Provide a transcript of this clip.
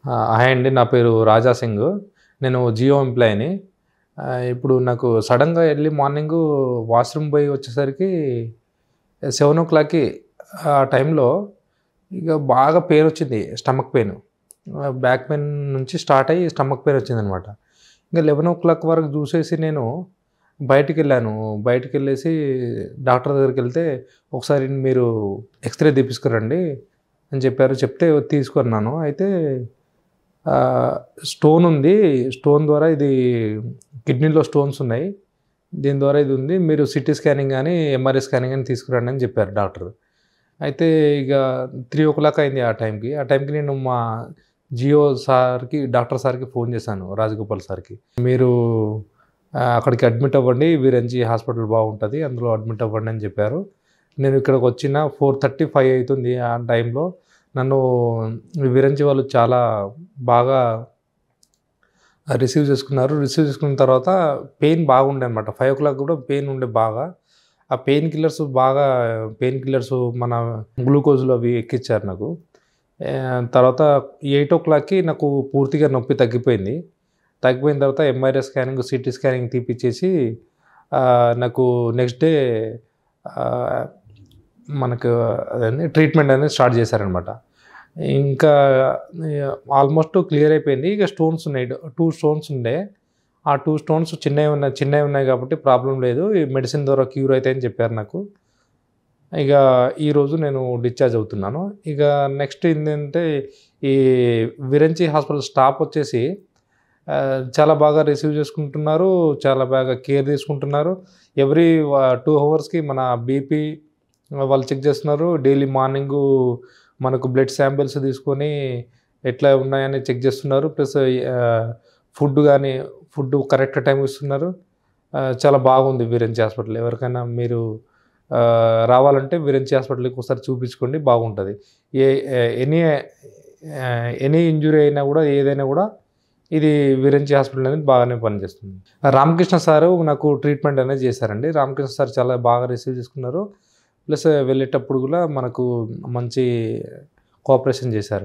Hi అండి. నా పేరు రాజా సింగ్. నేను జియో ఎంప్లాయీని. ఇప్పుడు నాకు సడెన్‌గా ఎర్లీ మార్నింగు వాష్‌రూమ్ పోయి వచ్చేసరికి 7:00కి ఆ టైంలో ఇక బాగా పెయినొచ్చింది. Stomach pain. బ్యాక్ పెయిన్ నుంచి స్టార్ట్ అయ్యి స్టమక్ పెయిన్ వచ్చిందనమాట. ఇంక 11:00 వరకు చూసేసి నేను బయటికెళ్ళాను. బయటికెళ్ళేసి డాక్టర్ దగ్గరికెళ్తే, "ఒకసారి మీరు ఎక్స్‌రే తీపించుకురండి" అని చెప్పారు. చెప్తే తీసుకున్నాను. అయితే ఆహ్, స్టోన్ ఉంది. స్టోన్ ద్వారా ఇది కిడ్నీలో స్టోన్స్ ఉన్నాయి. దీని ద్వారా ఇది ఉంది. మీరు సిటీ స్కానింగ్ గాని, ఎంఆర్ఐ స్కానింగ్ గాని తీసుకురండి అని చెప్పారు డాక్టరు. అయితే ఇక 3:00 అయింది ఆ టైంకి. ఆ టైంకి నేను మా జియో సార్‌కి, డాక్టర్ సార్‌కి ఫోన్ చేశాను. రాజగోపాల్ సార్‌కి. మీరు అక్కడికి అడ్మిట్ అవ్వండి. విరంజి హాస్పిటల్ బాగుంటది. అందులో అడ్మిట్ అవ్వండి అని చెప్పారు. నేను ఇక్కడికొచ్చిన 4:30, 5 అయితుంది ఆ టైంలో. నన్ను విరంజి వాళ్ళు చాలా బాగా రిసీవ్ చేసుకున్నారు. రిసీవ్ చేసుకున్న తర్వాత పెయిన్ బాగుండే అనమాట. 5:00 కూడా పెయిన్ ఉండే బాగా. ఆ పెయిన్ కిల్లర్స్ మన గ్లూకోజ్‌లు అవి ఎక్కిచ్చారు నాకు. తర్వాత 8:00కి నాకు పూర్తిగా నొప్పి తగ్గిపోయింది. తగ్గిపోయిన తర్వాత ఎంఆర్ఐ స్కానింగ్, సీటీ స్కానింగ్ తీపిచ్చేసి నాకు నెక్స్ట్ డే ఆహ్, మనకు అదేంది ట్రీట్మెంట్ అనేది స్టార్ట్ చేశారనమాట. ఇంకా ఆల్మోస్ట్ క్లియర్ అయిపోయింది. ఇక స్టోన్స్ ఉన్నాయి. 2 స్టోన్స్ ఉండే. ఆ 2 స్టోన్స్ చిన్నవి ఉన్నాయి కాబట్టి ప్రాబ్లమ్ లేదు. ఈ మెడిసిన్ ద్వారా క్యూర్ అయితాయని చెప్పారు నాకు. ఇక ఈరోజు నేను డిశ్చార్జ్ అవుతున్నాను. ఇక నెక్స్ట్ ఏందంటే, ఈ విరంచి హాస్పిటల్ స్టాఫ్ వచ్చేసి చాలా బాగా రిసీవ్ చేసుకుంటున్నారు. చాలా బాగా కేర్ తీసుకుంటున్నారు. ఎవ్రీ 2 అవర్స్‌కి మన బీపీ వాళ్ళు చెక్ చేస్తున్నారు. డైలీ మార్నింగు మనకు బ్లడ్ శాంపిల్స్ తీసుకొని ఎట్లా ఉన్నాయని చెక్ చేస్తున్నారు. ప్లస్ ఫుడ్ కరెక్ట్ టైంకి ఇస్తున్నారు. చాలా బాగుంది విరంచి హాస్పిటల్. ఎవరికైనా మీరు రావాలంటే విరంచి హాస్పిటల్‌కి ఒకసారి చూపించుకోండి, బాగుంటది. ఏ ఎనీ ఎనీ ఇంజ్యూరీ అయినా కూడా, ఏదైనా కూడా ఇది విరంచి హాస్పిటల్ అనేది బాగానే పనిచేస్తుంది. రామకృష్ణ సారు నాకు ట్రీట్మెంట్ అనేది చేశారండి. రామకృష్ణ సార్ చాలా బాగా రిసీవ్ చేసుకున్నారు. ప్లస్ వెళ్ళేటప్పుడు కూడా మనకు మంచి కోఆపరేషన్ చేశారు.